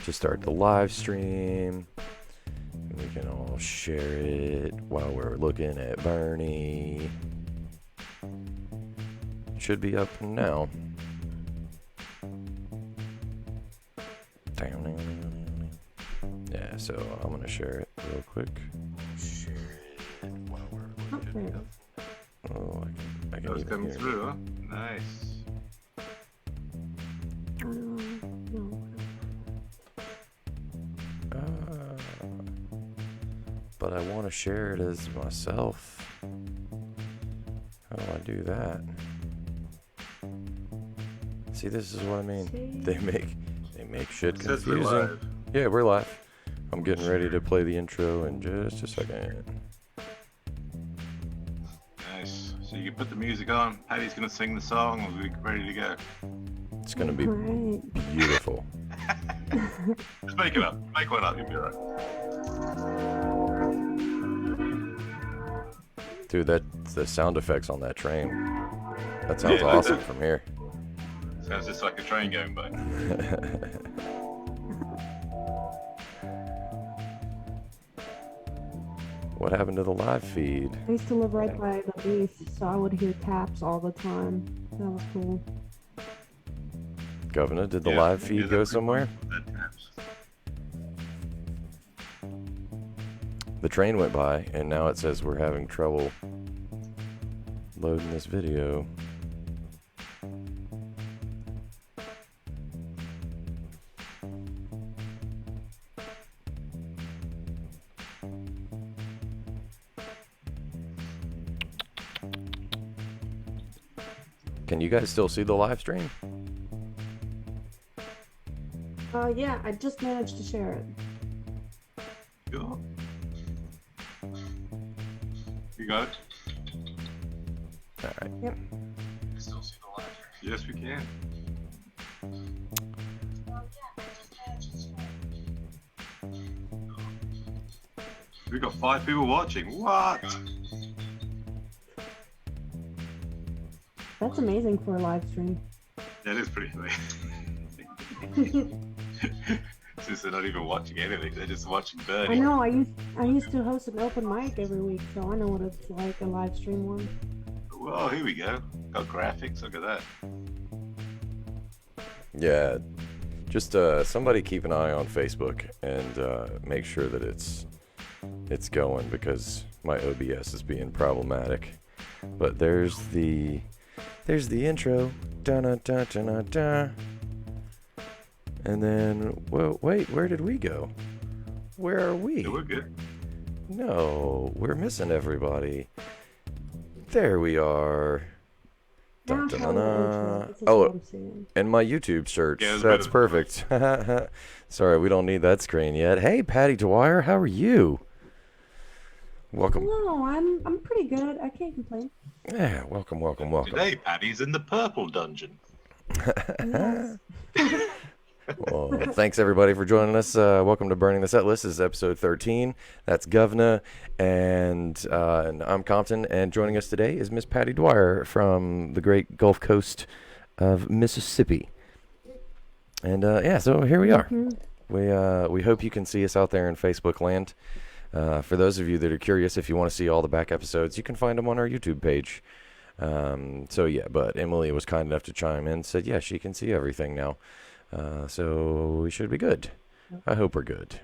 to start the live stream. We can all share it while we're looking at Bernie. Should be up now. Yeah, so I'm gonna share it real quick. Share it while we're looking at it. Oh, I can even coming hear through, it. huh? Nice. No. But I want to share it as myself. How do I do that? See, this is what I mean. They make shit It says we're confusing. live. Yeah, we're live. I'm getting ready to play the intro in just a second. Nice. So you can put the music on. Patty's gonna sing the song, and we're ready to go. It's gonna be Right. beautiful. Just make it up. Make one up. You'll be alright. Dude, the sound effects on that train. That sounds Yeah, awesome from here. Sounds just like a train going by. What happened to the live feed? I used to live right by the beach, so I would hear taps all the time. That was cool. Governor, did the Yeah, live yeah, feed that's go pretty somewhere? cool. That taps. The train went by, and now it says we're having trouble loading this video. Can you guys still see the live stream? Yeah, I just managed to share it. Cool. You got it? Alright. Yep. Still see the live. Yes, we can. We got 5 people watching. What? That's amazing for a live stream. That is pretty funny. Since they're not even watching anything, they're just watching I Bernie. know, I used to host an open mic every week, so I know what it's like, a live stream one. Well, here we go. Got graphics. Look at that. Yeah, just somebody keep an eye on Facebook and make sure that it's going, because my OBS is being problematic. But there's the intro. Da-na-da-da-na-da. And then, well, wait, where did we go? Where are we? Yeah, we're good. No, we're missing everybody. There we are. Now show the intro. This is Oh, what I'm seeing. and my YouTube search. Yeah, it's That's better. perfect. Sorry, we don't need that screen yet. Hey, Patty Dwyer, how are you? Welcome. Hello, I'm pretty good. I can't complain. Yeah, welcome. Today, Patty's in the purple dungeon. Yes. Well, thanks everybody for joining us. Welcome to Burning the Set List. This is episode 13. That's Govna, and I'm Compton. And joining us today is Miss Patty Dwyer from the great Gulf Coast of Mississippi. And yeah, so here we are. We hope you can see us out there in Facebook land. For those of you that are curious, if you want to see all the back episodes, you can find them on our YouTube page. So yeah, but Emily was kind enough to chime in, said yeah, she can see everything now. So we should be good. I hope we're good.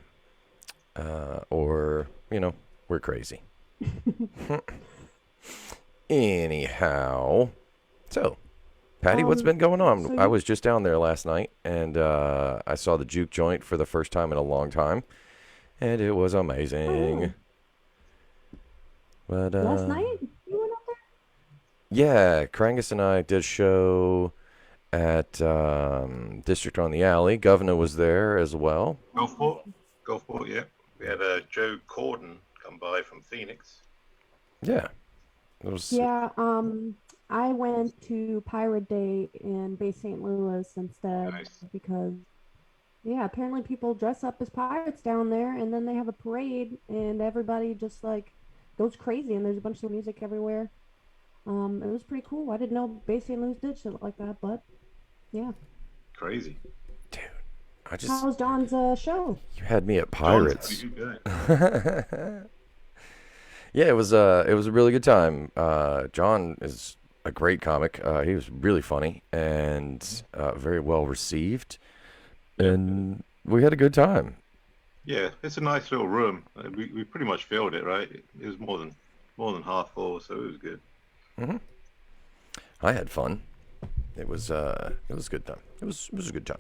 Or, we're crazy. Anyhow, so Patty, what's been going on? so I you- was just down there last night, and I saw the juke joint for the first time in a long time, and it was amazing. But Last night you went up there? yeah, Krangus and I did a show at District on the Alley. Governor was there as well. Go for it, yeah. We had Joe Corden come by from Phoenix. Yeah. It was, Yeah, I went to Pirate Day in Bay St. Louis instead Nice. because, yeah, apparently people dress up as pirates down there, and then they have a parade, and everybody just like goes crazy, and there's a bunch of music everywhere. It was pretty cool. I didn't know Bay St. Louis did shit like that, but yeah. Crazy. dude, just How's John's show? you had me at John's Pirates. pretty good. Yeah, it was a really good time. John is a great comic. He was really funny and very well received, and we had a good time. Yeah, it's a nice little room. We pretty much filled it, right? It was more than half full, so it was good. I had fun. It was a good time. It was a good time.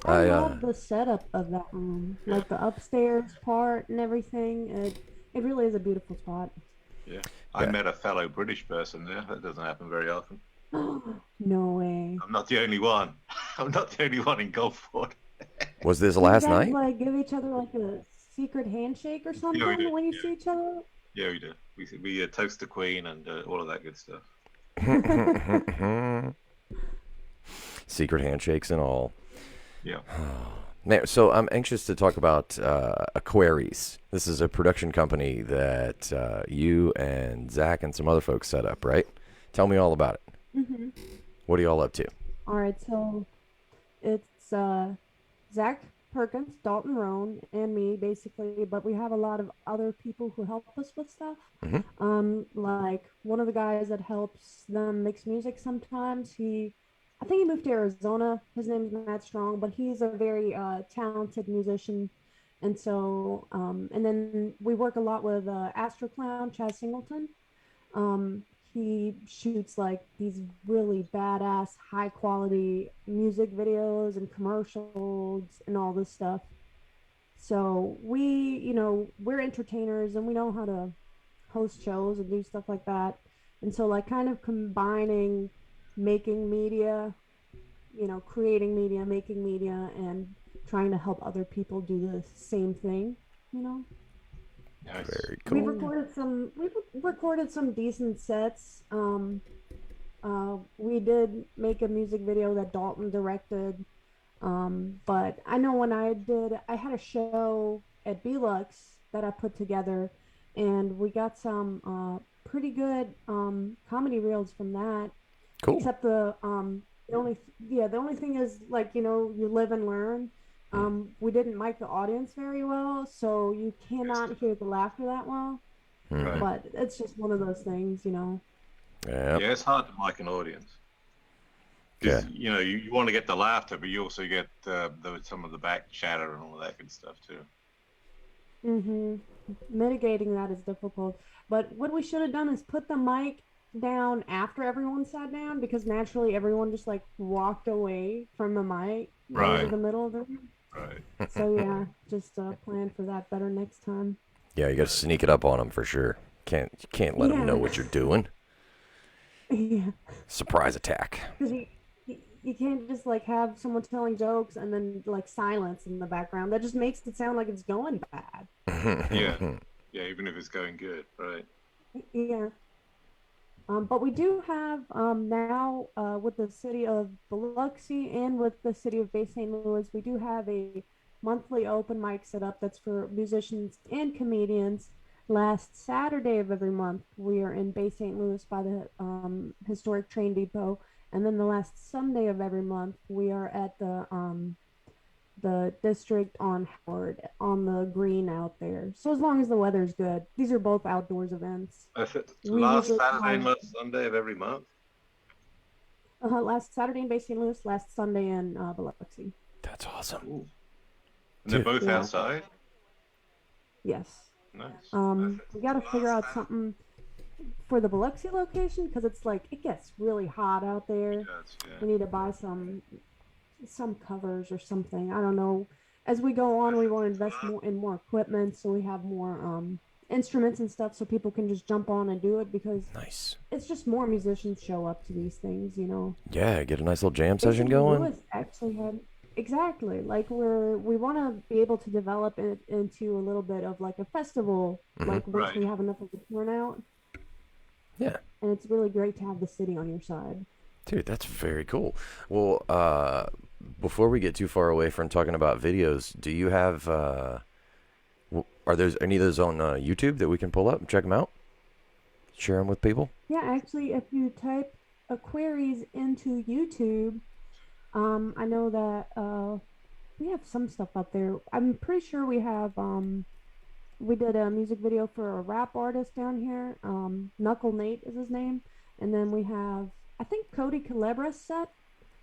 I I love the setup of that room, like the upstairs part and everything. It really is a beautiful spot. Yeah, I Yeah. met a fellow British person there. That doesn't happen very often. No way. I'm not the only one. I'm not the only one in Gulfport. Was this Do you last guys night? like give each other like a secret handshake or Yeah, we something do. when you see each other? Yeah, we do. We toast the Queen and all of that good stuff. Secret handshakes and all. Yeah. Now, so I'm anxious to talk about Aquares. This is a production company that you and Zach and some other folks set up, right? Tell me all about it. Hmm. What are y'all up to? All right, so it's Zach Perkins, Dalton Roan, and me basically, but we have a lot of other people who help us with stuff. Hmm. Like one of the guys that helps them mix music sometimes. I think he moved to Arizona. His name's Matt Strong, but he's a very talented musician. And so, and then we work a lot with Astro Clown, Chaz Singleton. Um, he shoots like these really badass, high quality music videos and commercials and all this stuff. So we're entertainers and we know how to host shows and do stuff like that. And so, like, kind of combining making media, creating media, making media, and trying to help other people do the same thing, you know? Nice. Very We've cool. recorded some decent sets. We did make a music video that Dalton directed. But I know I had a show at Belux that I put together, and we got some pretty good comedy reels from that. Cool. Except the only thing is, like, you live and learn. We didn't mic the audience very well, so you cannot hear the laughter that well. Right. But it's just one of those things. Yeah. Yeah, it's hard to mic an audience Yeah. because you want to get the laughter, but you also get some of the back chatter and all of that good stuff too. Mm-hmm. Mitigating that is difficult. But what we should have done is put the mic down after everyone sat down, because naturally everyone just like walked away from the mic into Right. the middle of the room. Right. So yeah, just plan for that better next time. Yeah, you got to sneak it up on them for sure. You can't let them know Yeah. what you're doing. Yeah, Surprise attack. because you can't just like have someone telling jokes and then like silence in the background. That just makes it sound like it's going bad. Yeah. Yeah. Even if it's going good. Right. Yeah. But we do have now, with the city of Biloxi and with the city of Bay St. Louis, we do have a monthly open mic set up that's for musicians and comedians. Last Saturday of every month, we are in Bay St. Louis by the historic train depot. And then the last Sunday of every month, we are at the district on Howard on the green out there. So as long as the weather's good, these are both outdoors events. We Last usually Saturday and have last Sunday of every month. last Saturday in Bay St. Louis, last Sunday in Biloxi. That's awesome. Ooh. And they're Dude. both Yeah. outside. Yes. Nice. We got to figure out something for the Biloxi location, because it's like it gets really hot out there. Yes, We yeah. need to buy some covers or something. I don't know. As we go on, we want to invest more in more equipment, so we have more instruments and stuff, so people can just jump on and do it, because Nice. it's just more musicians show up to these things. Yeah, get a nice little jam Bay session St. going. Louis actually had exactly like we want to be able to develop it into a little bit of like a festival, like once Right. we have enough of a turnout, Yeah. and it's really great to have the city on your side. Dude, that's very cool. Well, before we get too far away from talking about videos, do you have, are there any of those on YouTube that we can pull up and check them out? Share them with people? Yeah, actually, if you type Aquares into YouTube, I know that we have some stuff up there. I'm pretty sure we have we did a music video for a rap artist down here. Knuckle Nate is his name, and then we have I think Cody Calebra's set.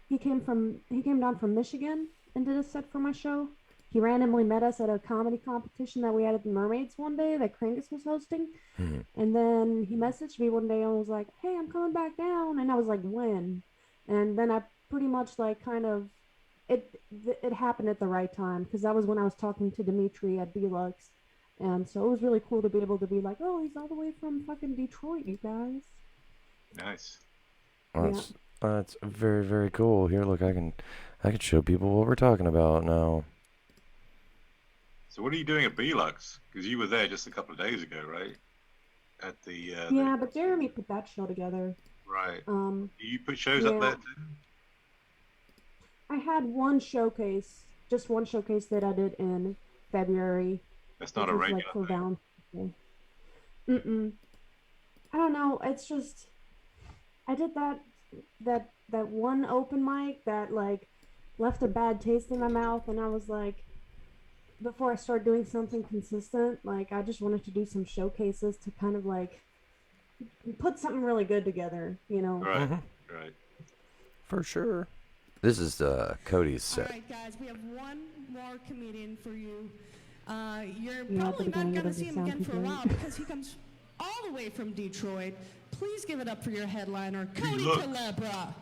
He came down from Michigan and did a set for my show. He randomly met us at a comedy competition that we had at the Mermaids one day that Krangus was hosting. Mhm. And then he messaged me one day and was like, "Hey, I'm coming back down." And I was like, "When?" And then I pretty much like kind of it happened at the right time because that was when I was talking to Dimitri at Deluxe. And so it was really cool to be able to be like, "Oh, he's all the way from fucking Detroit, you guys." Nice. That's very, very cool. Here, look, I can show people what we're talking about now. So what are you doing at Belux? Because you were there just a couple of days ago, right? At the Yeah, but Jeremy put that show together. right. Um, Do you put shows up yeah, there too? I had one showcase, just one showcase that I did in February, That's not which a was like regular for thing. Valentine's Day. Mm-mm. I don't know. It's just I did that one open mic that like left a bad taste in my mouth, and I was like, before I start doing something consistent, like I just wanted to do some showcases to kind of like put something really good together, you know. Right. Hmm. Right. For sure. This is Cody's All set. right, guys, we have one more comedian for you. You're Yeah, at the probably not beginning it going to doesn't see him sound again too for a great. while because he comes all the way from Detroit. Please give it up for your headliner, Cody look. Calabra.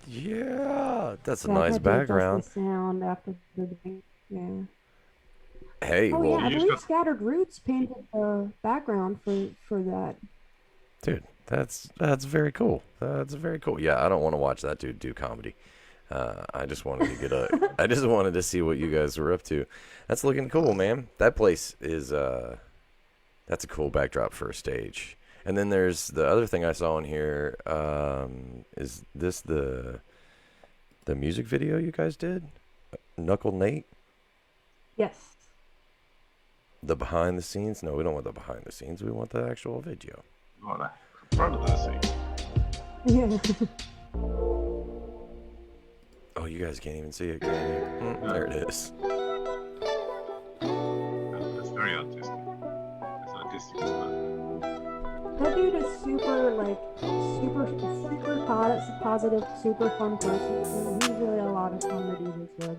Yeah, that's a Yeah, I've nice had to adjust background. the sound after the beginning. Yeah. Hey, Oh well, yeah, I You just believe got Scattered Roots painted the background for that. dude, that's very cool. That's very cool. Yeah, I don't want to watch that dude do comedy. I just wanted to get a. I just wanted to see what you guys were up to. That's looking cool, man. That place is that's a cool backdrop for a stage. And then there's the other thing I saw in here. Is this the music video you guys did? Knuckle Nate? Yes. The behind the scenes? No, we don't want the behind the scenes. We want the actual video. what the front of that thing. Yeah. Oh, you guys can't even see it, can you? There it is. That's very artistic. That's artistic stuff. That dude is super like positive, super fun person. He's really a lot of fun to do this with.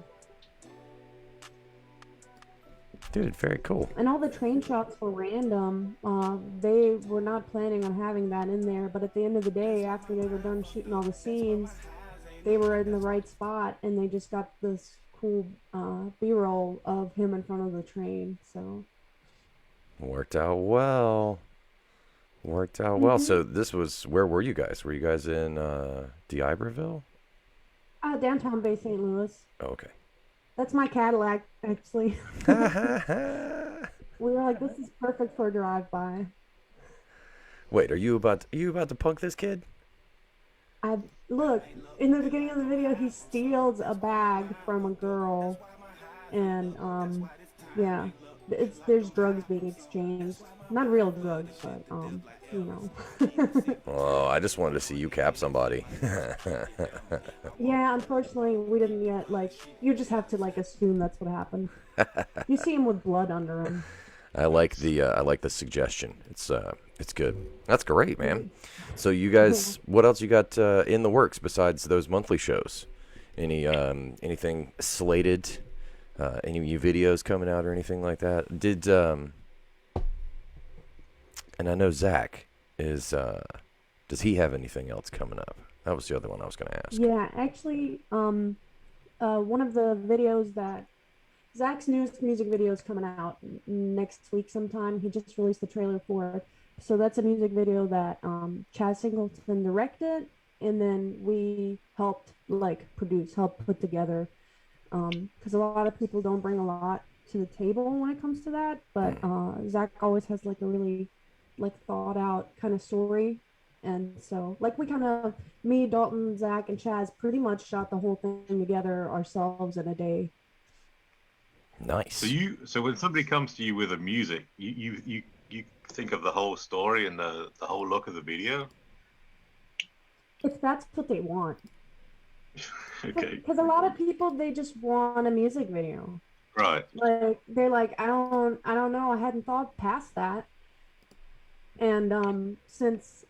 Dude, very cool. And all the train shots were random. They were not planning on having that in there, but at the end of the day, after they were done shooting all the scenes, they were in the right spot, and they just got this cool B-roll of him in front of the train. So Worked out well. Worked out well. So this was, where were you guys? Were you guys in D'Iberville? downtown Bay St. Louis. Oh, okay. That's my Cadillac, actually. We were like, this is perfect for a drive-by. Wait, are you about to punk this kid? Look, in the beginning of the video, he steals a bag from a girl, and yeah, there's drugs being exchanged. Not real drugs, but you know. Oh, I just wanted to see you cap somebody. Yeah, unfortunately, we didn't yet. Like, you just have to like assume that's what happened. You see him with blood under him. I like the suggestion. It's good. That's great, man. So you guys, what else you got in the works besides those monthly shows? Anything slated? Any new videos coming out or anything like that? Did and I know Zach is. Does he have anything else coming up? That was the other one I was going to ask. Yeah, actually, one of the videos that Zach's newest music video is coming out next week sometime. He just released the trailer for it. So that's a music video that Chaz Singleton directed, and then we helped help put together. Because a lot of people don't bring a lot to the table when it comes to that, but Zach always has like a really thought out kind of story. And so we kind of, me, Dalton, Zach, and Chaz pretty much shot the whole thing together ourselves in a day. Nice. So when somebody comes to you with a music, you think of the whole story and the whole look of the video? if that's what they want. Okay. Because a lot of people, they just want a music video. Right. Like they're like, I don't know, I hadn't thought past that. And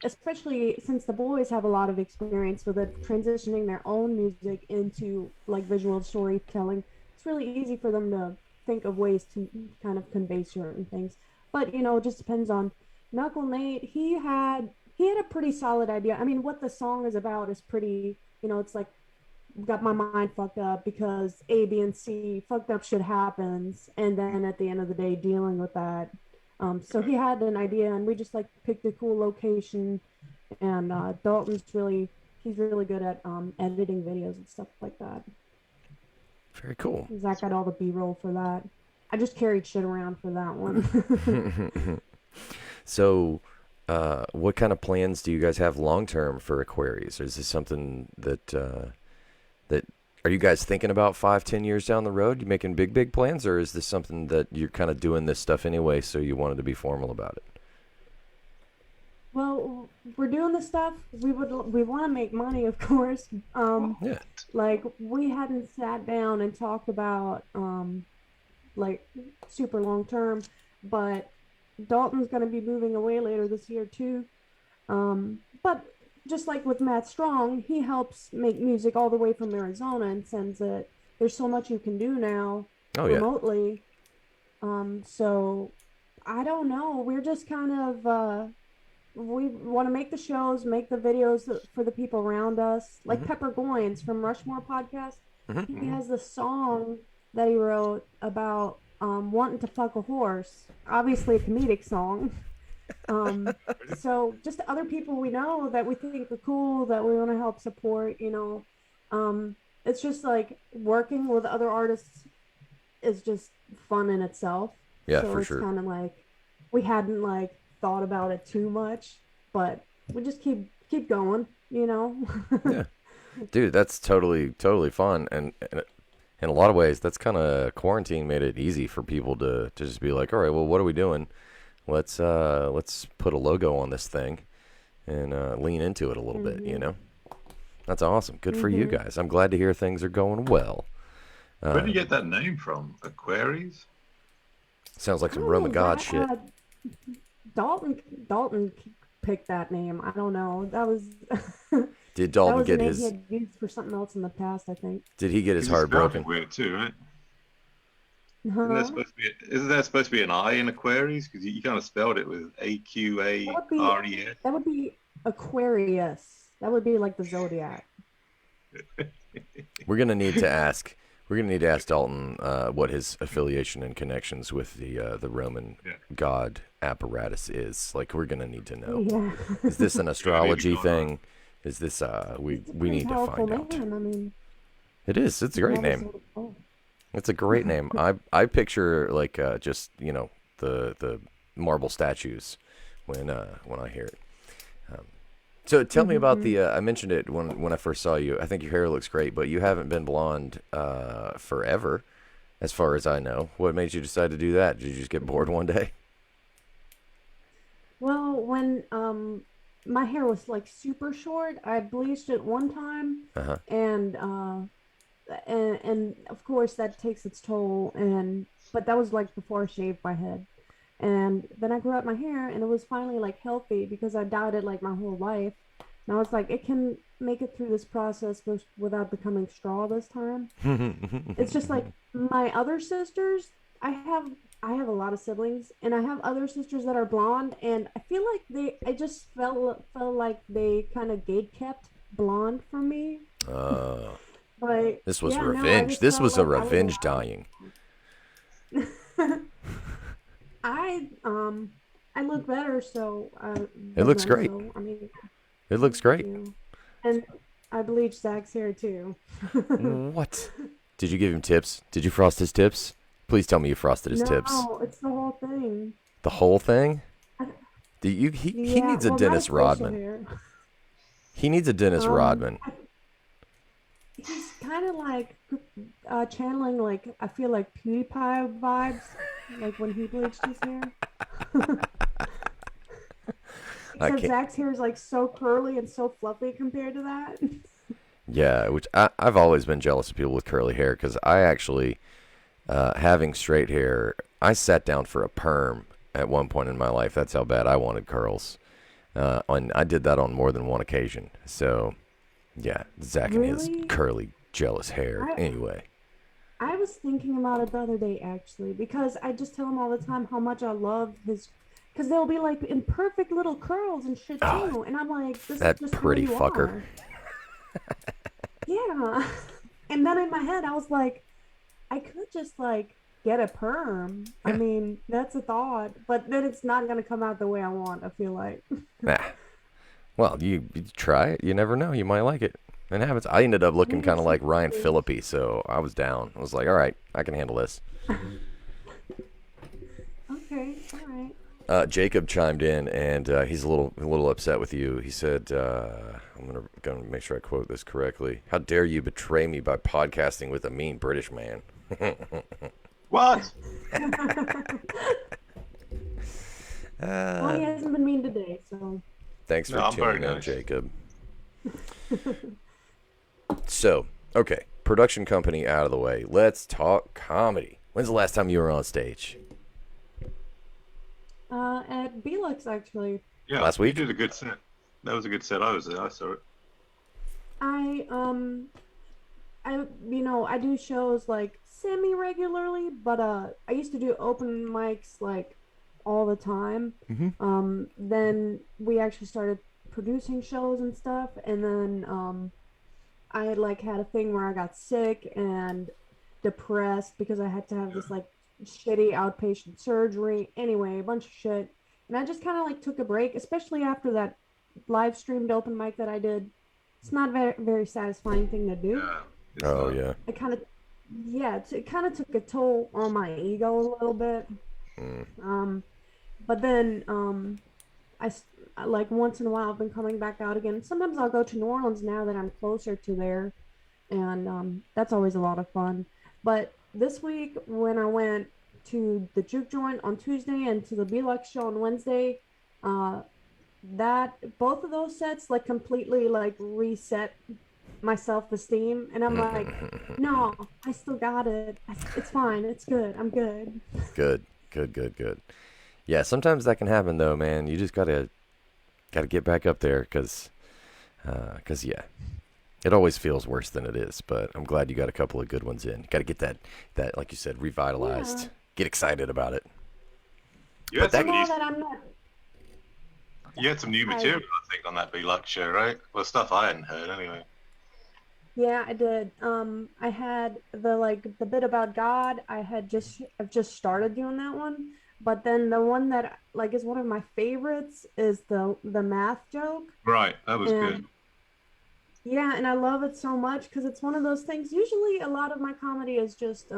especially since the boys have a lot of experience with it, transitioning their own music into like visual storytelling, it's really easy for them to think of ways to kind of convey certain things. But it just depends on Knuckle Nate. He had a pretty solid idea. I mean, what the song is about is pretty. It's like got my mind fucked up because A, B, and C fucked up shit happens, and then at the end of the day, dealing with that. So he had an idea, and we just like picked a cool location. And he's really good at editing videos and stuff like that. Very cool. Zach got all the B-roll for that. I just carried shit around for that one. So, what kind of plans do you guys have long term for Aquares? Is this something that are you guys thinking about 5-10 years down the road? You making big plans, or is this something that you're kind of doing this stuff anyway, so you wanted to be formal about it? Well, we're doing this stuff. We want to make money, of course. Yeah. Like we hadn't sat down and talked about like super long term, but Dalton's going to be moving away later this year too. But just like with Matt Strong, he helps make music all the way from Arizona and sends it. There's so much you can do now remotely. So I don't know. We're just kind of we want to make the shows, make the videos for the people around us. Like Pepper Goins from Rushmore podcast, he has the song that he wrote about wanting to fuck a horse. Obviously, a comedic song. So just other people we know that we think are cool that we want to help support. It's just like working with other artists is just fun in itself. Yeah, so for it's sure. kind of like we hadn't like thought about it too much, but we just keep going. Yeah, dude, that's totally fun, and in a lot of ways, that's kind of quarantine made it easy for people to just be like, all right, well, what are we doing? Let's put a logo on this thing and lean into it a little bit. That's awesome. Good for you guys. I'm glad to hear things are going well. Where do you get that name from? Aquares? Sounds like some Roman god shit. Dalton picked that name. I don't know. That was Did that Dalton was a get name his? he had used for something else in the past, I think. Did he get his It's heart spelled broken? weird too, right? Huh? Isn't there supposed to be an I in Aquares? Because you kind of spelled it with AQARES. That would be Aquarius. That would be like the zodiac. We're gonna need to ask. We're gonna need to ask Dalton what his affiliation and connections with the Roman god apparatus is. Like, we're gonna need to know. Yeah. Is this an astrology going thing? Is this we need to find out. Man. I mean, It is. It's a great that is name. really cool. It's a great name. I picture like just the marble statues when I hear it. So tell me about the. I mentioned it when I first saw you. I think your hair looks great, but you haven't been blonde forever, as far as I know. What made you decide to do that? Did you just get bored one day? Well, when my hair was like super short, I bleached it one time, and of course that takes its toll. But that was like before I shaved my head, and then I grew out my hair, and it was finally like healthy because I dyed it like my whole life. And I was like, it can make it through this process without becoming straw this time. It's just like my other sisters. I have a lot of siblings, and I have other sisters that are blonde, and I feel like I just felt like they kind of gatekept blonde from me. But This was yeah, no, I revenge. just This felt was a like I revenge dying. I look better, so It looks great. so, I mean, It looks great. and I bleached Zach's hair too. What? Did you give him tips? Did you frost his tips? Please tell me you frosted his tips. No, it's the whole thing. The whole thing? He Yeah, needs a well, Dennis not his facial Rodman. hair. He needs a Dennis Rodman. He's kind of like channeling, like, I feel like PewDiePie vibes, like when he bleached his hair. I Except can't. Zach's hair is like so curly and so fluffy compared to that. Yeah, which I've always been jealous of people with curly hair because I actually, having straight hair, I sat down for a perm at one point in my life. That's how bad I wanted curls. I did that on more than one occasion. So, yeah, Zach and his Really? curly, jealous hair. I Anyway, I was thinking about it the other day actually because I just tell him all the time how much I love his, because they'll be like in perfect little curls and shit oh, too, and I'm like, this is that just how pretty you fucker. are. Yeah. And then in my head I was like, I could just like get a perm. I mean, that's a thought, but then it's not gonna come out the way I want, I feel like. Nah. Well, you try it. You never know. You might like it. It happens. I ended up looking Maybe kind of like Ryan someday. Phillippe, so I was down. I was like, all right, I can handle this. Okay, all right. Jacob chimed in, and he's a little upset with you. He said, "I'm gonna make sure I quote this correctly. How dare you betray me by podcasting with a mean British man?" What? Well, he hasn't been mean today, so Thanks for No, I'm very tuning in, nice. Jacob. So, okay, production company out of the way. Let's talk comedy. When's the last time you were on stage? at Belux actually. Yeah, Last you week? did a good set. That was a good set. I was there. I saw it. I I I do shows like semi regularly, but I used to do open mics like all the time. Then we actually started producing shows and stuff, and then I had like had a thing where I got sick and depressed because I had to have this like shitty outpatient surgery. Anyway, a bunch of shit. And I just kind of like took a break, especially after that live streamed open mic that I did. It's not very satisfying thing to do. Yeah. It's Oh not. yeah. It kind of it kind of took a toll on my ego a little bit. Um, but then like once in a while I've been coming back out again. Sometimes I'll go to New Orleans now that I'm closer to there, and that's always a lot of fun. But this week when I went to the juke joint on Tuesday and to the Belux show on Wednesday, uh, that both of those sets like completely like reset my self-esteem, and I'm like, no, I still got it. It's fine. It's good. I'm good. Good, good, good, good. Yeah, sometimes that can happen though, man. You just gotta get back up there, cause yeah, it always feels worse than it is. But I'm glad you got a couple of good ones in. Got to get that like you said revitalized. Yeah. Get excited about it. You had But some Now new, that I'm not, you had some new material, I think, on that B-Luck show, right? Well, stuff I hadn't heard anyway. yeah, I did. I had the bit about God. I've just started doing that one, but then the one that like is one of my favorites is the math joke, Right, that was good. and yeah, and I love it so much because it's one of those things. Usually, a lot of my comedy is just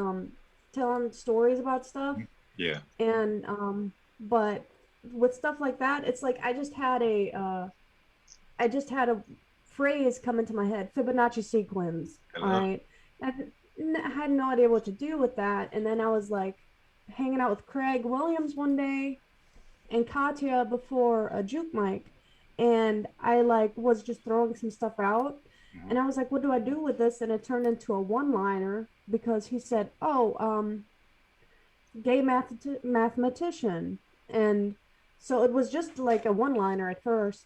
telling stories about stuff, Yeah. and but with stuff like that, it's like I just had a phrase come into my head: Fibonacci sequence. All Hello. right, I had no idea what to do with that, and then I was like hanging out with Craig Williams one day and Katya before a juke mic, and I like was just throwing some stuff out, and I was like, what do I do with this? And it turned into a one-liner because he said, oh, gay mathematician, and so it was just like a one-liner at first,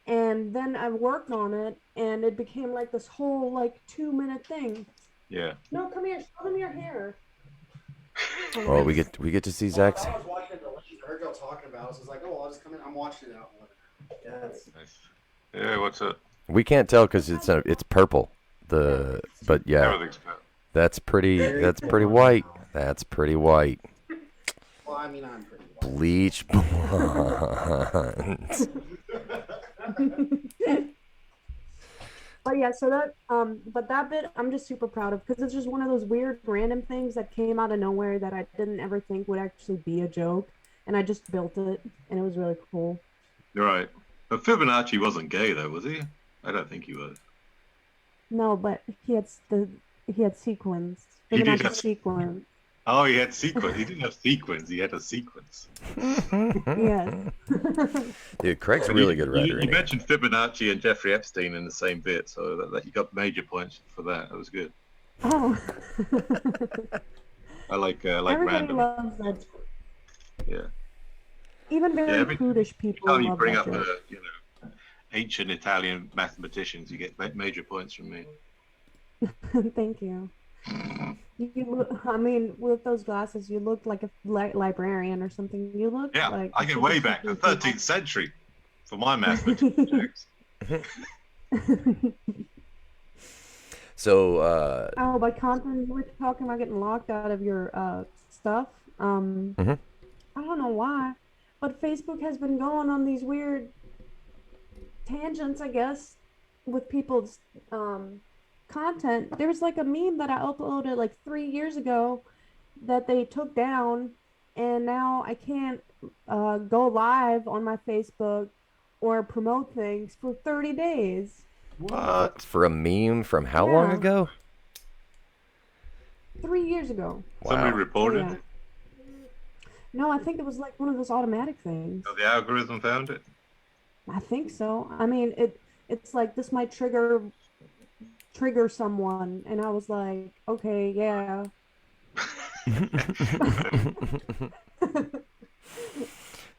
and then I worked on it, and it became like this whole like 2-minute thing. Yeah. No, come here, show them your hair. Oh, we get to see Zach's. I was watching the list. I heard y'all talking about it. So I was like, oh, I'll just come in. I'm watching it out. Yeah, Nice. Yeah, what's up? We can't tell because it's purple. But yeah, Everything's good. that's pretty white. That's pretty white. well, I mean, I'm pretty white. Bleach blonde. But yeah, so but that bit I'm just super proud of because it's just one of those weird random things that came out of nowhere that I didn't ever think would actually be a joke, and I just built it, and it was really cool. You're right. But Fibonacci wasn't gay, though, was he? I don't think he was. No, but he had sequins. He did Fibonacci have- sequins. Oh, he had sequence. He didn't have sequence. He had a sequence. Yes. Dude, Craig's a But really good writer. You isn't he? mentioned Fibonacci and Jeffrey Epstein in the same bit, so that you got major points for that. That was good. Oh. I like Everybody random. loves that. Yeah. Even very prudish people Every time you love bring that up joke. ancient Italian mathematicians, you get major points from me. Thank you. I mean, with those glasses, you look like a librarian or something. You look Yeah, like I a get super way back, the secret 13th century, for my mathematician jokes. So, Oh, but Compton, you were talking about getting locked out of your stuff. mhm. I don't know why, but Facebook has been going on these weird tangents, I guess, with people's content. There's like a meme that I uploaded like 3 years ago that they took down, and now I can't go live on my Facebook or promote things for 30 days. What? For a meme from how long Yeah, ago? 3 years ago. Somebody Wow. Oh reported yeah. it? No, I think it was like one of those automatic things. Oh, the algorithm found it? I think so. I mean, it's like this might trigger someone, and I was like, okay, yeah.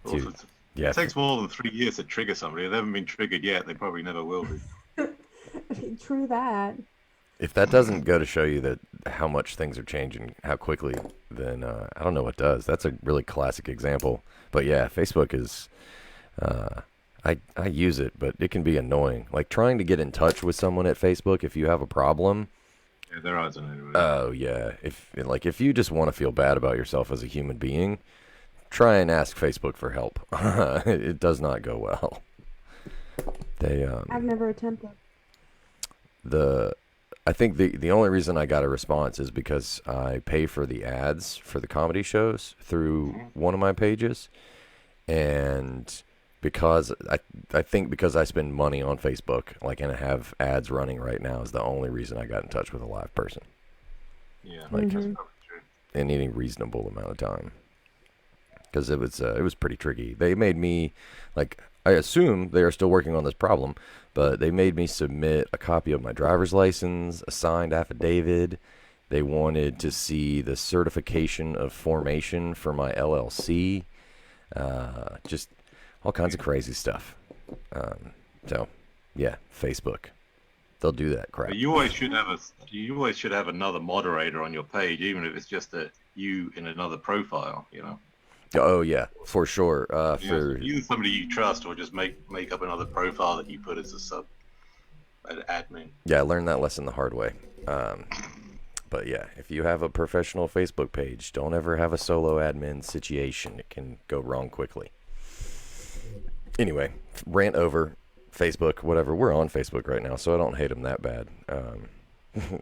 Well, Dude, it yeah. takes more than 3 years to trigger somebody. If they haven't been triggered yet, they probably never will be. True that. If that doesn't go to show you that how much things are changing, how quickly, then I don't know what does. That's a really classic example. But yeah, Facebook is. I use it, but it can be annoying. Like trying to get in touch with someone at Facebook if you have a problem. Yeah, there aren't any. Oh yeah, if you just want to feel bad about yourself as a human being, try and ask Facebook for help. It does not go well. They I've never attempted. the I think the only reason I got a response is because I pay for the ads for the comedy shows through one of my pages, and because I think because I spend money on Facebook, like, and I have ads running right now, is the only reason I got in touch with a live person Yeah, Like- that's probably true. in any reasonable amount of time. Because it was pretty tricky. They made me, like, I assume they are still working on this problem, but they made me submit a copy of my driver's license, a signed affidavit. They wanted to see the certification of formation for my LLC. Just all kinds of crazy stuff. So, yeah, Facebook. They'll do that crap. But you always should have another moderator on your page, even if it's just you in another profile. Oh yeah, for sure. For Either somebody you trust, or just make up another profile that you put as an admin. yeah, I learned that lesson the hard way. But yeah, if you have a professional Facebook page, don't ever have a solo admin situation. It can go wrong quickly. Anyway, rant over. Facebook, whatever. We're on Facebook right now, so I don't hate them that bad.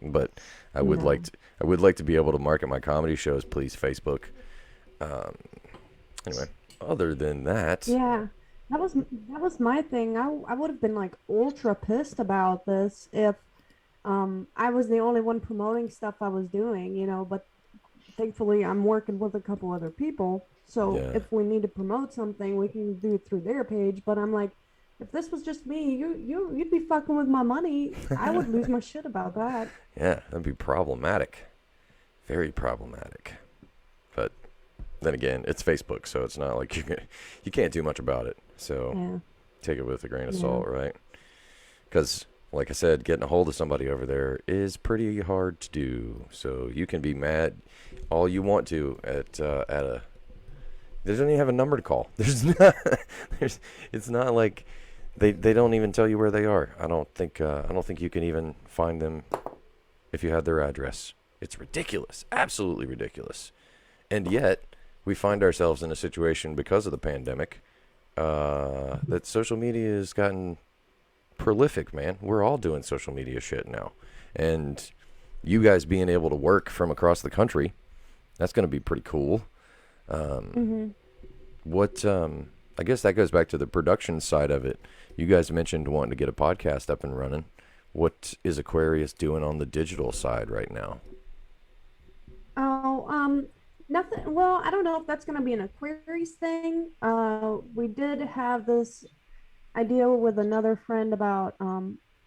But I would No. like to be able to market my comedy shows, please, Facebook. Anyway, other than that, Yeah, that was my thing. I would have been like ultra pissed about this if I was the only one promoting stuff I was doing, but thankfully I'm working with a couple other people. So Yeah. if we need to promote something, we can do it through their page. But I'm like, if this was just me, you'd be fucking with my money. I would lose my shit about that. yeah, that'd be problematic. Very problematic. But then again, it's Facebook, so it's not like you can't do much about it. So Yeah. take it with a grain of Yeah. salt, right? Because, like I said, getting a hold of somebody over there is pretty hard to do. So you can be mad all you want to at a. They don't even have a number to call. It's not like they don't even tell you where they are. I don't think you can even find them if you had their address. It's ridiculous, absolutely ridiculous. And yet we find ourselves in a situation because of the pandemic that social media has gotten prolific, man. We're all doing social media shit now, and you guys being able to work from across the country, that's going to be pretty cool. What I guess that goes back to the production side of it. You guys mentioned wanting to get a podcast up and running. What is Aquarius doing on the digital side right now? Oh, Nothing. Well, I don't know if that's gonna be an Aquares thing. We did have this idea with another friend about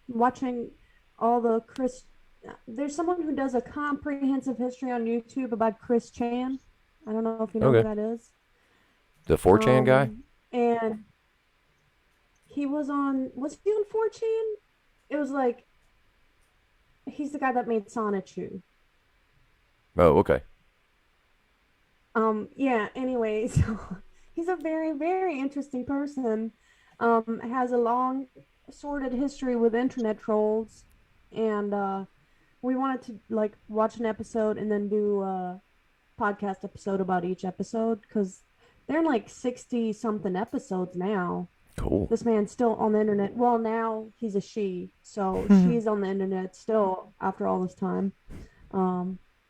watching all the Chris. There's someone who does a comprehensive history on YouTube about Chris Chan. I don't know if you know who Okay. that is. The 4chan guy? And he was on. Was he on 4chan? It was like he's the guy that made Sonichu. Oh, okay. Yeah, anyway, so he's a very, very interesting person. Has a long, sordid history with internet trolls, and we wanted to like watch an episode and then do a podcast episode about each episode because they're in like 60 something episodes now. Cool. This man's still on the internet. Well, now he's a she, so she's on the internet still after all this time.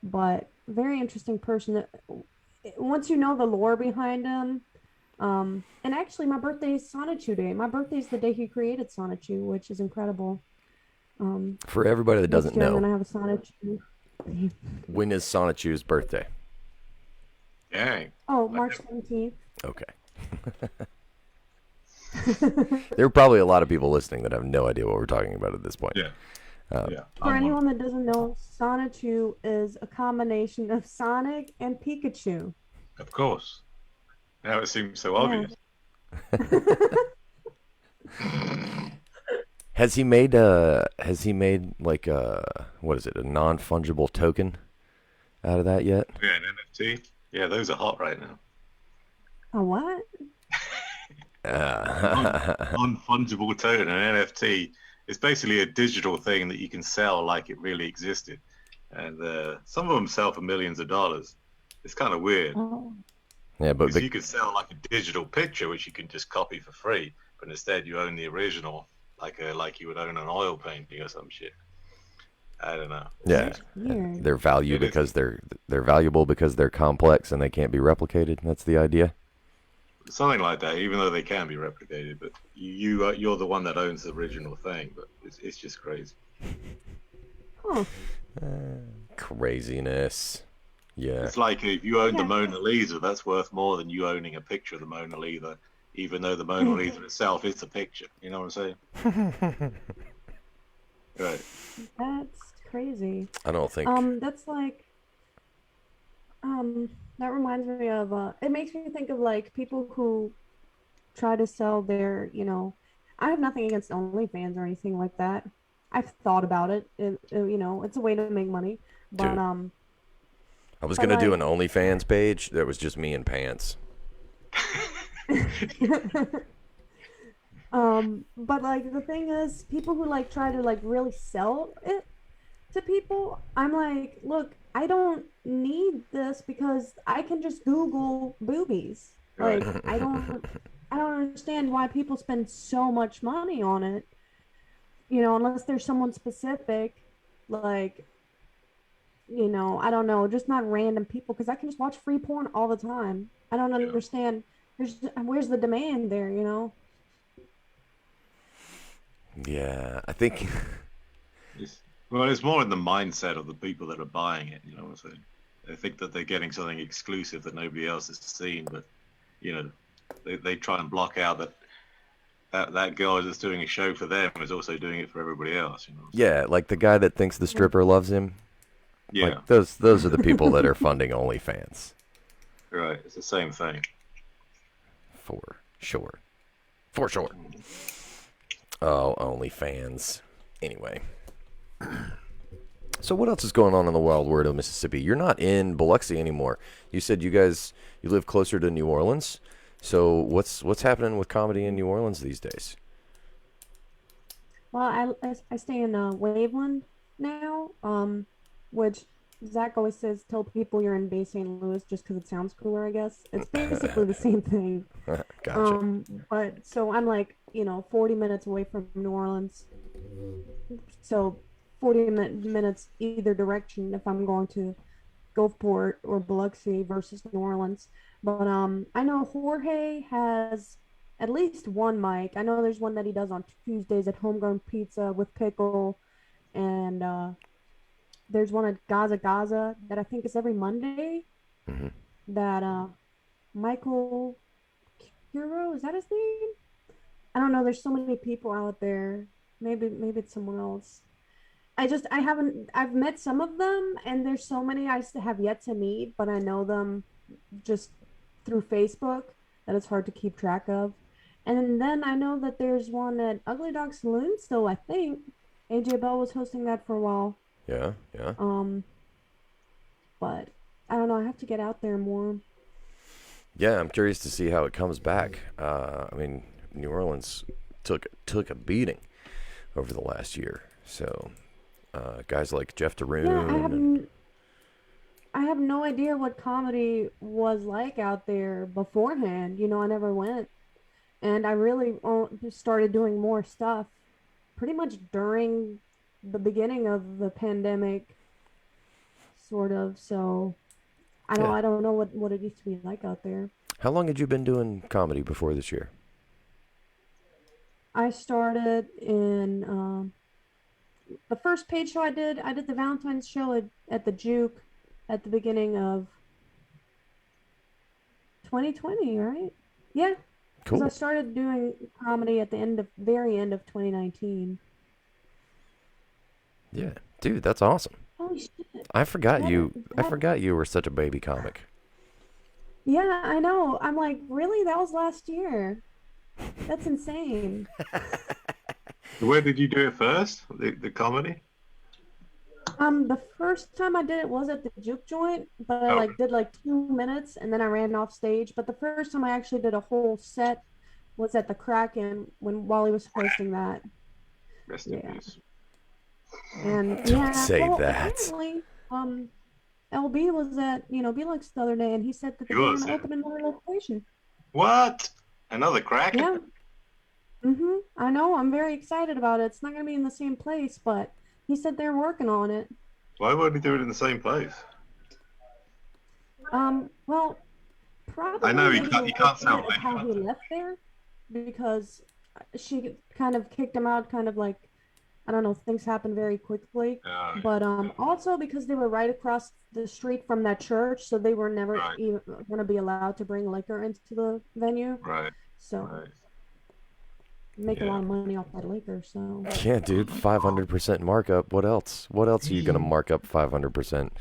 But very interesting person. Once you know the lore behind him, and actually, my birthday is Sonichu Day. My birthday is the day he created Sonichu, which is incredible. For everybody that doesn't Next year I'm know, gonna have a Sonichu. when is Sonichu's birthday? Dang. Oh, March 17th. Okay. There are probably a lot of people listening that have no idea what we're talking about at this point. Yeah. Yeah. For anyone that doesn't know, Sonichu is a combination of Sonic and Pikachu. Of course. Now it seems so obvious. Has he made like what is it, a non-fungible token out of that yet? Yeah, an NFT. Yeah, those are hot right now. A what? Non-fungible token, an NFT. It's basically a digital thing that you can sell like it really existed. And some of them sell for millions of dollars. It's kind of weird. Oh. Yeah, but Because you could sell like a digital picture, which you can just copy for free. But instead you own the original, like you would own an oil painting or some shit. I don't know. yeah, Weird. they're valuable because they're valuable because they're complex and they can't be replicated. That's the idea. Something like that, even though they can be replicated. But you're the one that owns the original thing. But it's just crazy. Huh. Craziness. Yeah. It's like if you own the Yeah. Mona Lisa, that's worth more than you owning a picture of the Mona Lisa, even though the Mona Lisa itself is a picture. You know what I'm saying? Right. That's crazy. I don't think. That's like, that reminds me of, it makes me think of like people who try to sell their, I have nothing against OnlyFans or anything like that. I've thought about it. It's a way to make money. But, Dude. I was gonna do an like- OnlyFans page that was just me in pants. But like the thing is, people who like try to like really sell it to people, I'm like, look, I don't need this because I can just Google boobies. Like, I don't understand why people spend so much money on it. Unless there's someone specific, like, I don't know, just not random people, because I can just watch free porn all the time. I don't understand. Where's the demand there, Yeah, I think. It's more in the mindset of the people that are buying it. You know what I'm saying? They think that they're getting something exclusive that nobody else has seen, but they try and block out that girl that's doing a show for them is also doing it for everybody else. Yeah, like the guy that thinks the stripper loves him. Yeah. Like those are the people that are funding OnlyFans. Right. It's the same thing. For sure. For sure. Oh, OnlyFans. Anyway. So what else is going on in the wild world of Mississippi? You're not in Biloxi anymore. You said you live closer to New Orleans. So what's happening with comedy in New Orleans these days? Well, I stay in Waveland now, which Zach always says, tell people you're in Bay St. Louis just because it sounds cooler, I guess. It's basically the same thing. Gotcha. But so I'm like, 40 minutes away from New Orleans. So 40 minutes either direction if I'm going to Gulfport or Biloxi versus New Orleans. But I know Jorge has at least one mic. I know there's one that he does on Tuesdays at Homegrown Pizza with Pickle, and there's one at Gaza that I think is every Monday. Mm-hmm. that Michael Curo, is that his name? I don't know. There's so many people out there. Maybe it's someone else. I haven't I've met some of them, and there's so many I still have yet to meet, but I know them just through Facebook that it's hard to keep track of. And then I know that there's one at Ugly Dog Saloon still, I think. AJ Bell was hosting that for a while. Yeah, yeah. Um, but I don't know, I have to get out there more. Yeah, I'm curious to see how it comes back. I mean, New Orleans took a beating over the last year. So guys like Jeff Daroon. Yeah, I have no idea what comedy was like out there beforehand. I never went. And I really started doing more stuff pretty much during the beginning of the pandemic, sort of. So Yeah. I don't know what it used to be like out there. How long had you been doing comedy before this year? I started in the first paid show I did the Valentine's show at the Juke at the beginning of 2020, right? Yeah, because Cool. I started doing comedy at the very end of 2019. Yeah, dude, that's awesome. Holy shit! I forgot That, you. I that, forgot you were such a baby comic. yeah, I know. I'm like, really? That was last year. That's insane. Where did you do it first? The comedy? The first time I did it was at the Juke Joint, but I Oh. did 2 minutes and then I ran off stage. But the first time I actually did a whole set was at the Kraken when Wally was hosting that. Rest in Yeah. peace. And Don't yeah, say well, that. apparently, LB was at Belux the other day, and he said that He they were was, gonna yeah. open another location. What? Another crack? Yeah. I know. I'm very excited about it. It's not gonna be in the same place, but he said they're working on it. Why wouldn't he do it in the same place? Well, probably I know you maybe can't sound of how he left there, because she kind of kicked him out, kind of like, I don't know, things happened very quickly. But also because they were right across the street from that church, so they were never Right. even going to be allowed to bring liquor into the venue. Right. So Right. make a Yeah. lot of money off that liquor. So Yeah, dude, 500% markup. What else? What else are you gonna mark up 500%?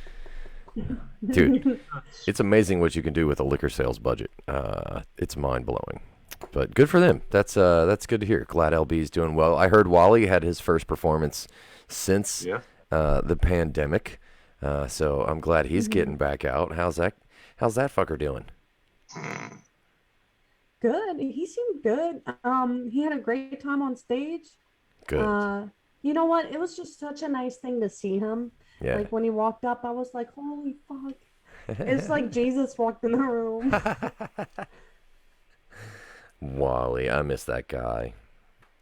Dude, it's amazing what you can do with a liquor sales budget. It's mind blowing. But good for them. That's good to hear. Glad LB's doing well. I heard Wally had his first performance since Yeah. the pandemic. So I'm glad he's getting back out. How's that fucker doing? good. He seemed good. He had a great time on stage. Good. You know what? It was just such a nice thing to see him. Yeah. Like when he walked up, I was like, holy fuck. It's like Jesus walked in the room. Wally, I miss that guy.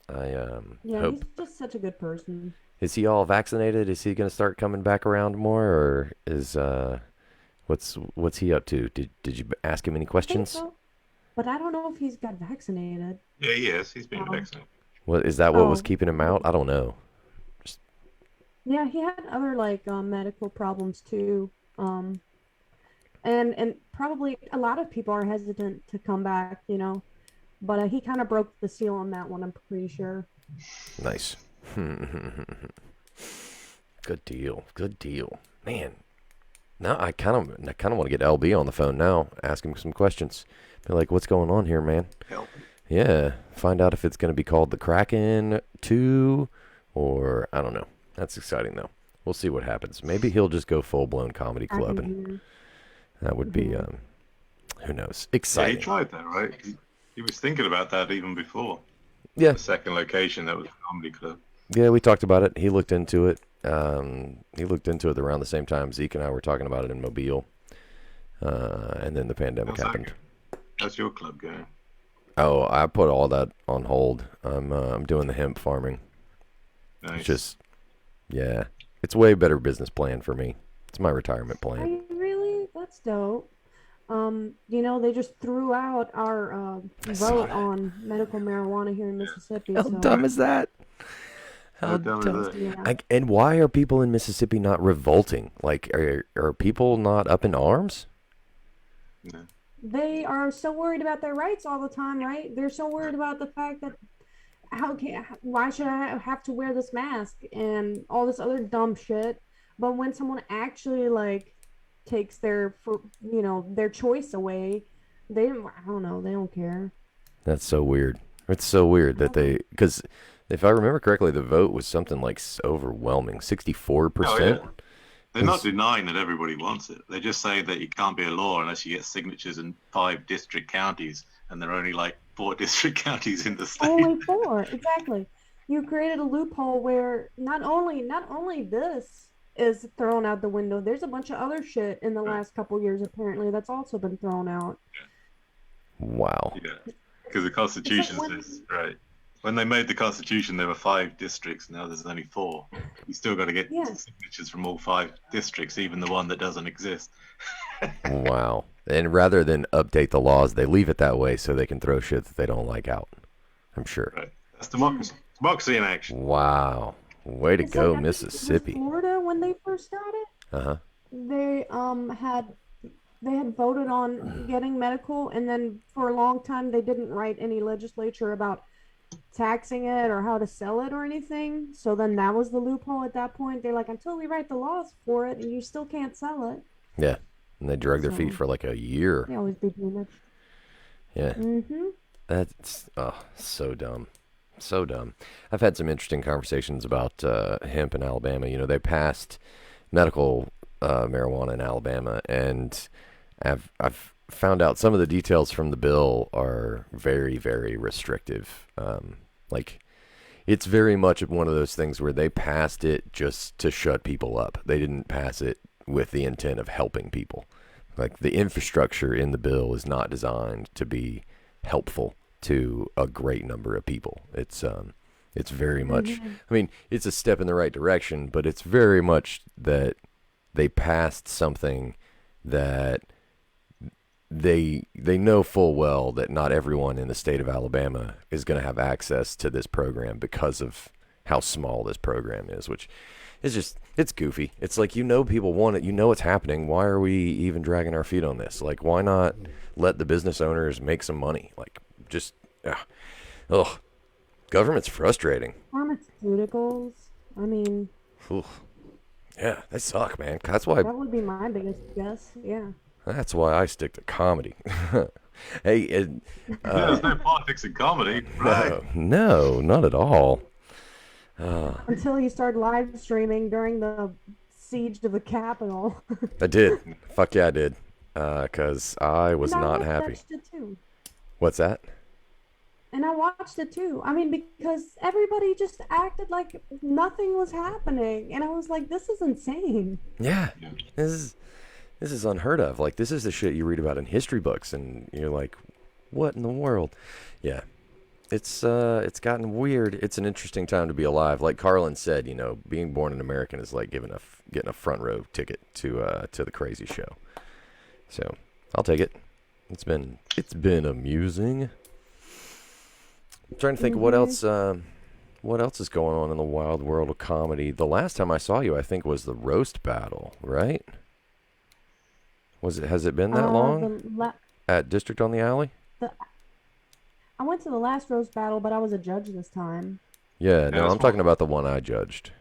Yeah, hope. he's just such a good person. Is he all vaccinated? Is he going to start coming back around more, or is what's he up to? Did you ask him any I think questions? so, but I don't know if he's got vaccinated. Yeah, yes, he's been Oh. vaccinated. What is that? What was Oh. keeping him out? I don't know. Yeah, he had other medical problems too. And probably a lot of people are hesitant to come back, but he kind of broke the seal on that one, I'm pretty sure. Nice. Good deal. Good deal. Man. Now I kind of want to get LB on the phone now. Ask him some questions. Be like, what's going on here, man? Help. Yeah. Find out if it's going to be called the Kraken 2 or I don't know. That's exciting though. We'll see what happens. Maybe he'll just go full blown comedy club, and that would be who knows. Yeah, he Exciting. tried that, right? He was thinking about that even before. Yeah. The second location that was a comedy club. Yeah, we talked about it. He looked into it. He looked into it around the same time Zeke and I were talking about it in Mobile. And then the pandemic How's that happened. going? How's your club going? Oh, I put all that on hold. I'm doing the hemp farming. Nice. It's just, yeah, it's a way better business plan for me. It's my retirement Are plan. you really? That's dope. They just threw out our saw vote that. on medical marijuana here in Mississippi. How So dumb is that? How dumb is that? yeah. And why are people in Mississippi not revolting? Like, are people not up in arms? Yeah. They are so worried about their rights all the time, right? They're so worried about the fact that why should I have to wear this mask and all this other dumb shit? But when someone actually like takes their choice away, I don't know, they don't care. That's so weird. It's so weird that because if I remember correctly, the vote was something like overwhelming, 64%. Oh yeah. They're not denying that everybody wants it. They just say that it can't be a law unless you get signatures in 5 district counties, and there are only like 4 district counties in the state. Only 4, exactly. You created a loophole where not only this is thrown out the window, there's a bunch of other shit in the last couple years apparently that's also been thrown out. Wow. Yeah, because the Constitution says, right, when they made the Constitution, there were 5 districts. Now there's only 4. You still got to get signatures from all 5 districts, even the one that doesn't exist. Wow. And rather than update the laws, they leave it that way so they can throw shit that they don't like out. I'm sure. Right. That's democracy. Democracy in action. Wow. Way to It's go, like, I think it was Mississippi. Florida, when they first started, Uh-huh. they had voted on getting medical, and then for a long time they didn't write any legislature about taxing it or how to sell it or anything. So then that was the loophole at that point. They're like, until we write the laws for it, and you still can't sell it. Yeah. And they drug their feet for like a year. They always do too much. Yeah. Mm-hmm. That's so dumb. So dumb. I've had some interesting conversations about hemp in Alabama. You know, they passed medical marijuana in Alabama, and I've found out some of the details from the bill are very, very restrictive. Like, it's very much one of those things where they passed it just to shut people up. They didn't pass it with the intent of helping people. Like, the infrastructure in the bill is not designed to be helpful to a great number of people. It's very much, I mean, it's a step in the right direction, but it's very much that they passed something that they know full well that not everyone in the state of Alabama is going to have access to this program because of how small this program is, which is just, it's goofy. It's like, people want it, it's happening. Why are we even dragging our feet on this? Like, why not let the business owners make some money? Like, just, government's frustrating. Pharmaceuticals, I mean, yeah, they suck, man. That's why that would be my biggest guess. Yeah. That's why I stick to comedy. Hey, There's no politics in comedy, right? No, not at all. Until you start live streaming during the siege of the Capitol. I did. Fuck yeah, I did. Because I was not happy. Watched it too. What's that? And I watched it too. I mean, because everybody just acted like nothing was happening. And I was like, this is insane. Yeah. This is unheard of. Like, this is the shit you read about in history books, and you're like, what in the world? Yeah. It's gotten weird. It's an interesting time to be alive. Like Carlin said, being born an American is like getting a front row ticket to the crazy show. So I'll take it. It's been amusing. I'm trying to think of what else is going on in the wild world of comedy. The last time I saw you, I think, was the roast battle, right? Has it been that long? At District on the Alley? I went to the last roast battle, but I was a judge this time. Yeah, no, I'm talking about the one I judged.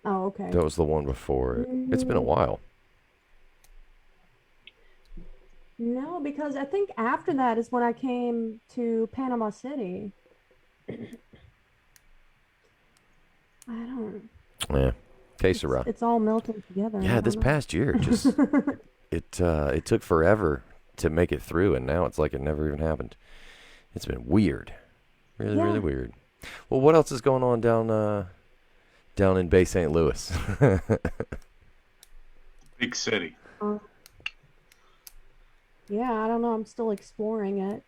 Oh, okay. That was the one before. It's been a while. No, because I think after that is when I came to Panama City. I don't. Yeah, que sera. It's all melting together. Yeah, this past year, just it took forever to make it through, and now it's like it never even happened. It's been weird, really weird. Well, what else is going on down in Bay St. Louis? Big city. Yeah, I don't know. I'm still exploring it.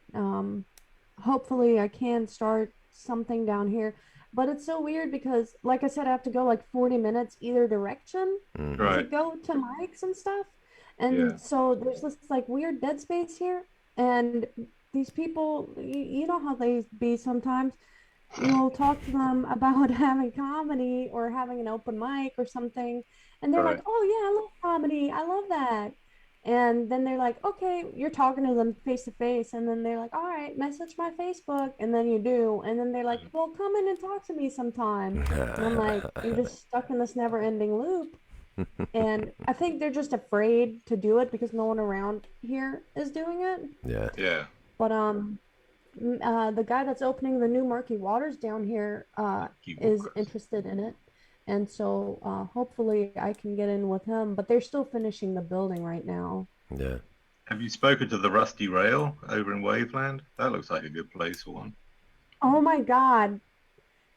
Hopefully, I can start something down here. But it's so weird because, like I said, I have to go like 40 minutes either direction to go to mics and stuff. And so there's this like weird dead space here. And these people, you know how they be sometimes. You'll talk to them about having comedy or having an open mic or something. And they're like, oh, yeah, I love comedy. I love that. And then they're like, okay, you're talking to them face to face, and then they're like, all right, message my Facebook, and then you do, and then they're like, well, come in and talk to me sometime, and I'm like, you're just stuck in this never-ending loop. And I think they're just afraid to do it because no one around here is doing it. Yeah. Yeah. But the guy that's opening the new Murky Waters down here is interested in it, and so hopefully I can get in with him. But they're still finishing the building right now. Yeah. Have you spoken to the Rusty Rail over in Waveland? That looks like a good place for one. Oh my God,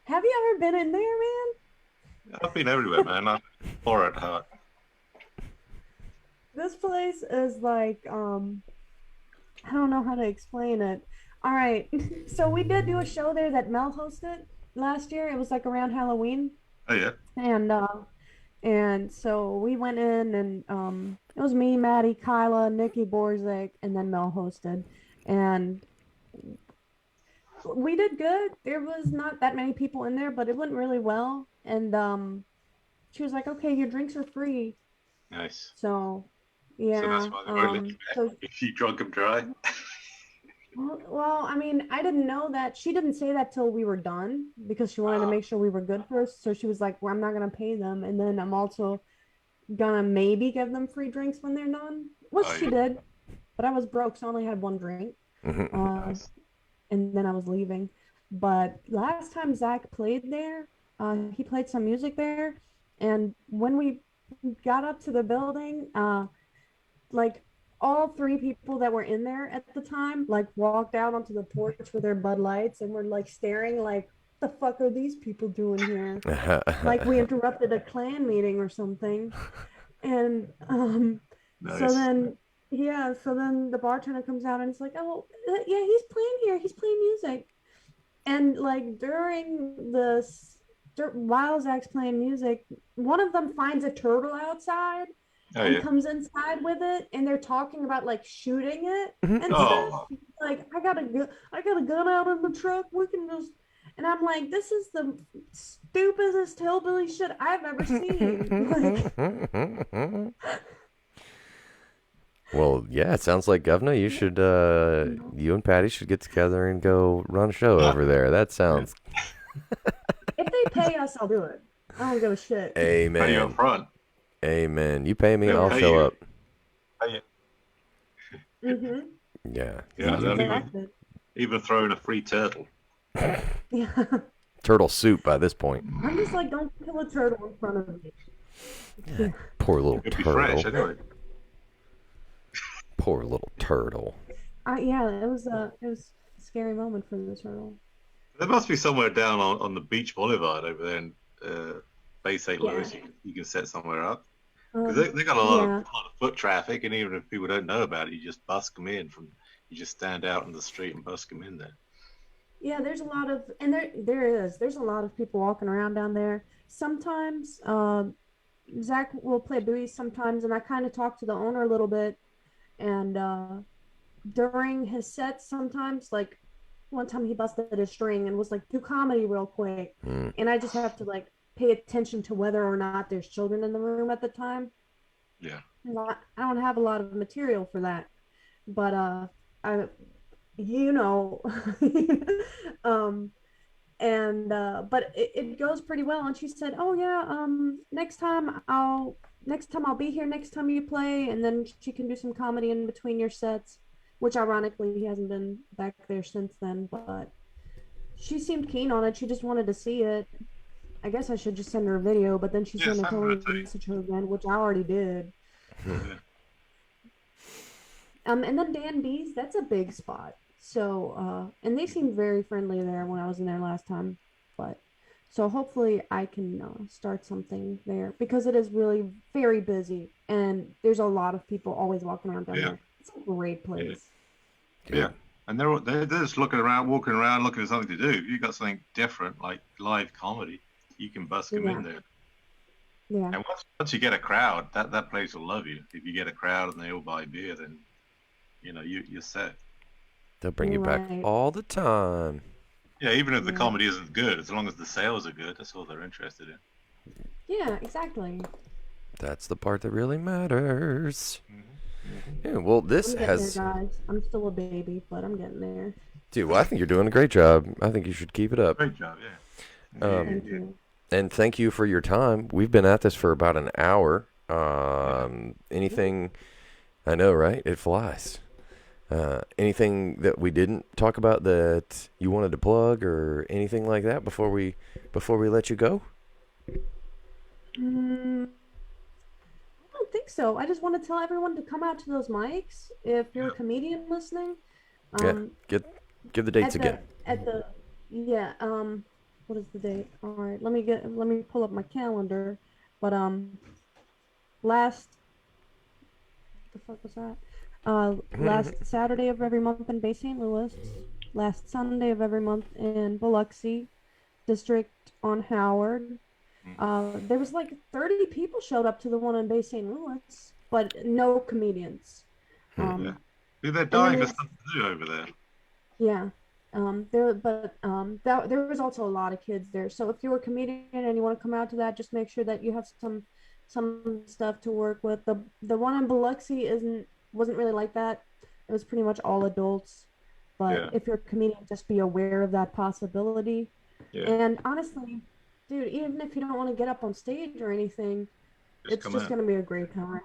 have you ever been in there, man? I've been everywhere, man. I'm poor at heart. This place is like I don't know how to explain it. All right, so we did do a show there that Mel hosted last year. It was like around Halloween, Oh yeah. and so we went in, and it was me, Maddie, Kyla, Nikki Borzek, and then Mel hosted, and we did good. There was not that many people in there, but it went really well. And she was like, "Okay, your drinks are free." Nice. So, yeah. So that's why they won't let you so back if you drunk them dry. Well, I mean, I didn't know that. She didn't say that till we were done because she wanted to make sure we were good first. So she was like, well, I'm not going to pay them. And then I'm also going to maybe give them free drinks when they're done, which she did. But I was broke, so I only had one drink. Nice. And then I was leaving. But last time Zach played there, he played some music there. And when we got up to the building, like all three people that were in there at the time like walked out onto the porch with their Bud Lights and were like staring like, the fuck are these people doing here? Like we interrupted a clan meeting or something. And Nice. so then the bartender comes out and it's like, oh yeah, he's playing here, he's playing music. And like while Zach's playing music, one of them finds a turtle outside and comes inside with it, and they're talking about like shooting it and stuff. Like, I got a gun out in the truck. We can just, and I'm like, this is the stupidest hillbilly shit I've ever seen. Like, Well, yeah, it sounds like Governor. You should, you and Patty should get together and go run a show over there. That sounds. if they pay us, I'll do it. I don't give a shit. Amen. Pay you up front. Amen. You pay me, They'll I'll pay show you. up. Pay you. Mm-hmm. Yeah. Yeah, they'll Exactly. even throw in a free turtle. Yeah. Turtle soup by this point. I'm just like, don't kill a turtle in front of me. Yeah. Poor little It'd be fresh turtle. anyway. Poor little turtle. Yeah, it was a scary moment for the turtle. There must be somewhere down on the Beach Boulevard over there in Bay St. Louis you can set somewhere up. Because they got a lot of foot traffic, and even if people don't know about it, you just busk them in. You just stand out in the street and busk them in there. Yeah, there's a lot of, and there's a lot of people walking around down there. Sometimes Zach will play booze sometimes, and I kind of talk to the owner a little bit. And during his sets, sometimes, like one time he busted a string and was like, do comedy real quick. And I just have to like pay attention to whether or not there's children in the room at the time. Yeah. I don't have a lot of material for that, but but it goes pretty well. And she said, oh yeah, next time I'll be here next time you play, and then she can do some comedy in between your sets, which ironically he hasn't been back there since then, but she seemed keen on it. She just wanted to see it. I guess I should just send her a video, but then she's going to tell me to message her again, which I already did. And then Dan B's, that's a big spot. So, and they seemed very friendly there when I was in there last time. But, so hopefully I can start something there, because it is really very busy, and there's a lot of people always walking around down there. It's a great place. Yeah. And they're just walking around, looking for something to do. If you've got something different, like live comedy, you can busk them in there. Yeah. And once you get a crowd, that place will love you. If you get a crowd and they all buy beer, then you're set. They'll bring you back all the time. Yeah, even if the comedy isn't good, as long as the sales are good, that's all they're interested in. Yeah, exactly. That's the part that really matters. Yeah, well, I'm this getting has, there, guys. I'm still a baby, but I'm getting there. dude. Well, I think you're doing a great job. I think you should keep it up. Great job, yeah. Thank Yeah. you. And thank you for your time. We've been at this for about an hour. Anything? I know, right? It flies. Anything that we didn't talk about that you wanted to plug or anything like that before we let you go? I don't think so. I just want to tell everyone to come out to those mics if you're a comedian listening. Yeah. Give the dates at again. the yeah, what is the date? All right, let me pull up my calendar. But last the fuck was that? Last Saturday of every month in Bay St. Louis, last Sunday of every month in Biloxi District on Howard. There was like 30 people showed up to the one in Bay St. Louis, but no comedians. Yeah. Dude, they're And then dying we for have- something to do over there. Yeah. There was also a lot of kids there. So if you're a comedian and you want to come out to that, just make sure that you have some stuff to work with. The one in Biloxi wasn't really like that. It was pretty much all adults. But Yeah. if you're a comedian, just be aware of that possibility. Yeah. And honestly, dude, even if you don't want to get up on stage or anything, it's come just out. gonna be a great time.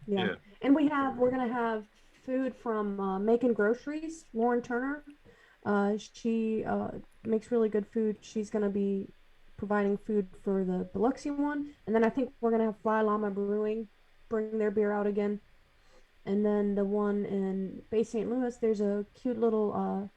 Yeah. Yeah. And we're gonna have food from Making Groceries, Lauren Turner. She makes really good food. She's gonna be providing food for the Biloxi one, and then I think we're gonna have Fly Llama Brewing bring their beer out again. And then the one in Bay St. Louis, there's a cute little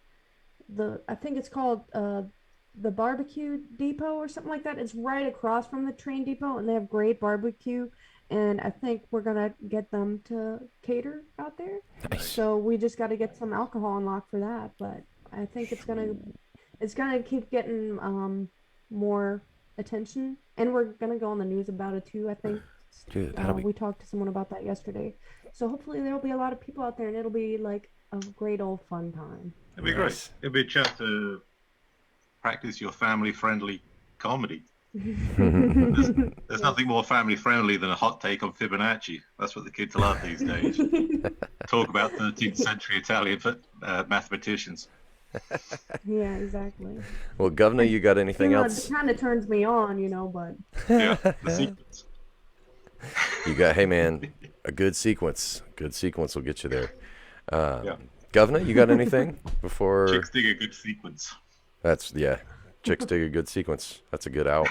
I think it's called the Barbecue Depot or something like that. It's right across from the train depot, and they have great barbecue. And I think we're gonna get them to cater out there. Nice. So we just got to get some alcohol unlocked for that. But I think it's gonna keep getting more attention, and we're gonna go on the news about it too. I think. Dude, that'll be We talked to someone about that yesterday. So hopefully there'll be a lot of people out there, and it'll be like a great old fun time. It'd be Nice. great. It'd be a chance to practice your family-friendly comedy. There's nothing more family-friendly than a hot take on Fibonacci. That's what the kids love these days. Talk about 13th century Italian mathematicians. Yeah, exactly. Well, Governor, you got anything else? It kind of turns me on, but Yeah, the sequence. You got, hey man, a good sequence. Good sequence will get you there. Yeah. Governor, you got anything before? Chicks dig a good sequence. That's, yeah. Chicks dig a good sequence. That's a good out.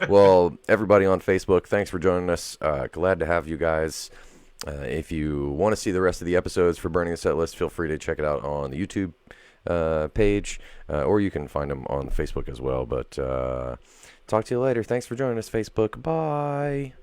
Well, everybody on Facebook, thanks for joining us. Glad to have you guys. If you want to see the rest of the episodes for Burning the Set List, feel free to check it out on the YouTube page, or you can find them on Facebook as well. But talk to you later. Thanks for joining us, Facebook. Bye.